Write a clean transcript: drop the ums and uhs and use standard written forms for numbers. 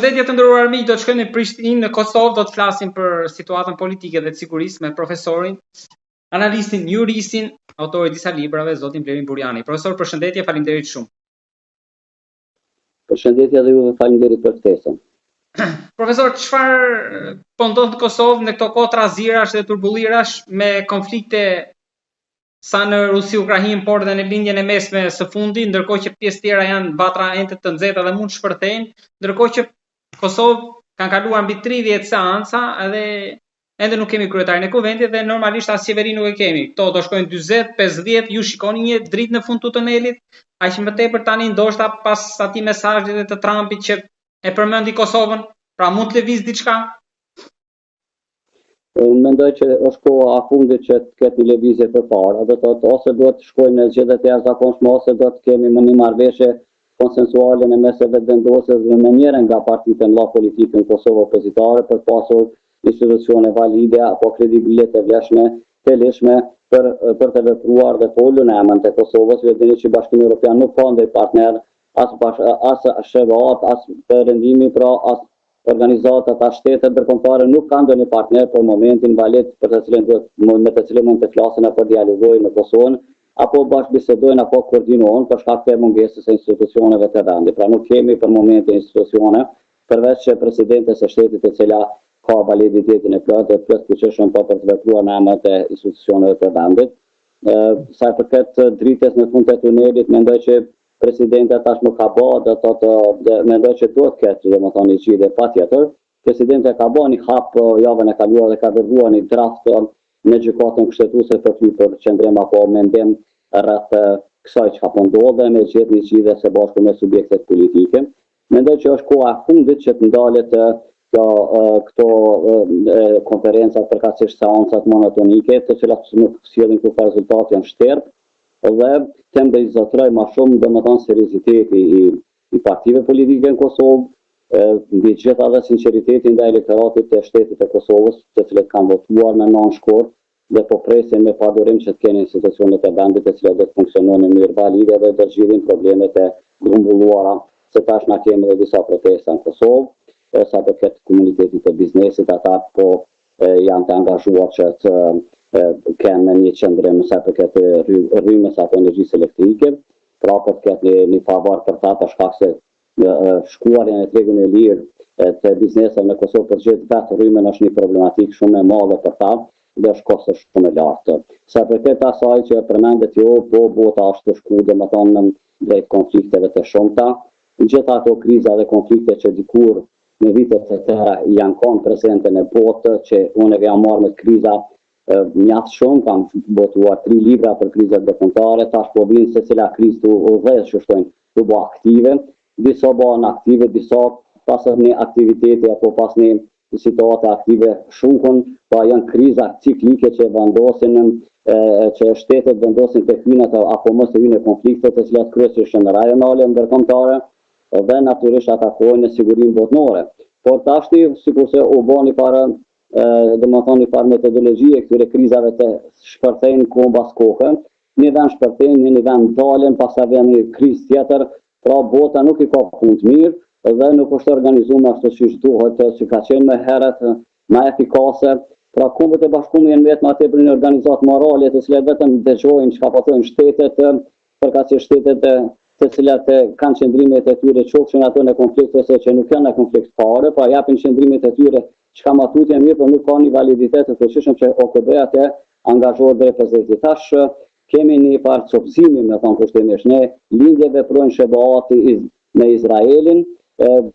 Përshëndetje të nderuar miq, do të shkojmë në Prishtinë, në Kosovë, do të flasim për situatën politike dhe të sigurisë me profesorin, analistin, juristin, autorin e disa librave, zotin Blerin Burjani. Profesor, përshëndetje, faleminderit shumë. Përshëndetje dhe juve, faleminderit për ftesën. Profesor, çfarë po ndodh në Kosovë në këto kohë trazirash dhe turbullirash me konflikte sa në Rusi-Ukrainë, por edhe në lindjen e mesme së fundit, ndërkohë që pjesë tjera janë batra ente të nxehta dhe mund të shpërthejnë, ndërkohë që Kosovë kanë kaluar mbi 30 seanca edhe ende nuk kemi kryetarin e kuventit dhe normalisht as qeveri nuk e kemi. Kto do shkojnë 40, 50, ju shikoni një dritë në fund të tunelit, aq më tepër tani ndoshta pas atij mesazhit të Trumpit që e përmendi Kosovën, pra mund të lëviz diçka. Unë mendoj që është koha a fundit që të ketë një lëvizje përpara, do të thotë ose duhet të shkojnë në zgjedhjet e jashtëzakonshme ose do të kemi një marrëveshje konsensuale në meseve vendosës dhe mënyrën nga partitë mëdha politike në Kosovë opozitare për të pasur institucione valide apo kredibilite të lëshme për të vepruar dhe folur në emër të Kosovës. Vetëm që Bashkimi Evropian nuk ka ndonjë partner as shevat, as perëndimi, pra as organizatat, as shtetet ndërkombëtare nuk kanë ndonjë partner për momentin valid për të cilën me të cilën mund të flasin apo dialogojnë me Kosovën, apo bashkëbisedojnë apo koordinohen për shkak të mungesës së institucioneve të vendit. Pra nuk kemi për momentin institucione, përveç që presidentes së shtetit e cila ka validitetin e plotë dhe plot fuqishëm për të vepruar në emër të institucioneve të vendit. Sa i përket dritës në fund të tunelit, mendoj që presidenta tashmë ka bërë, mendoj që duhet ketë, domethënë një zgjidhje patjetër. Presidenta ka bërë një hap javën e kaluar dhe ka dërguar një draft në gjykatën kushtetuese për qendrim apo mendim rreth kësaj çka po ndodhe me gjetë një zgjidhje së bashku me subjektet politike. Mendoj që është koha e fundit që të ndalet këto konferencat përkatësisht seancat monotonike, të cilat nuk sjellin kurrë rezultat, janë shterp dhe tem të izotroj më shumë domethënë serioziteti i partive politike në Kosovë, mbi gjitha dhe sinqeriteti ndaj elektoratit të shtetit të Kosovës, të cilët kanë votuar me nënshkurt shkurt dhe po presin me padurim që të kenë institucionet e vendit të cilat do të funksionojnë në mënyrë valide dhe do të zgjidhin problemet e grumbulluara, se tash na kemi edhe disa protesta në Kosovë, sa të ketë komunitetit të biznesit, ata po janë të angazhuar që të kenë një qendrim sa të ketë rrymës apo energjisë elektrike, pra po të ketë një favor për ta për shkak se shkuarja në tregun e lirë të bizneseve në Kosovë për gjithë vetë rrymën është një problematikë shumë e madhe për ta dhe është kosto shumë e lartë. Sa përket asaj që përmendet ju, po bota është të shku domethënë drejt konflikteve të shumta, gjitha ato kriza dhe konflikte që dikur në vitet e tëra janë qenë prezente në botë, që unë jam marrë me kriza mjaft shumë, kam botuar 3 libra për krizat ndërkombëtare, tash po vinë se cila krizë të udhëheqë që shtojnë të bëjë aktive, disa bëhen aktive, disa pas një aktiviteti apo pas një situate aktive shukun, pa janë kriza ciklike që vendosin që shtetet vendosin të hyjnë apo mos të hyjnë në konflikte të cilat kryesisht janë rajonale ndërkombëtare dhe natyrisht atakojnë sigurinë botërore. Por tashti sikurse u bën domethënë një farë metodologjie këtyre krizave të shpërthejnë kohë pas kohe, një vend shpërthejnë, një vend dalën, pastaj vjen një krizë tjetër, pra bota nuk i ka punë të mirë dhe nuk është organizuar ashtu siç duhet, që ka qenë më herët më efikase. Pra kombët e bashkuara janë vetëm atë për një organizatë morale të cilat vetëm dëgjojnë çka po thonë shtetet, përkatësisht shtetet të cilat kanë qendrimet e tyre çofshin ato në konflikt ose që nuk janë në konflikt fare, pra japin qendrimet e tyre çka ma tutje mirë, por nuk ka një validitet të fuqishëm që OKB-ja të angazhohet drejt prezidentit. Tash kemi një farë copëzimi, me thonë kushtimisht, ne lindje veprojnë shebahati me Izraelin,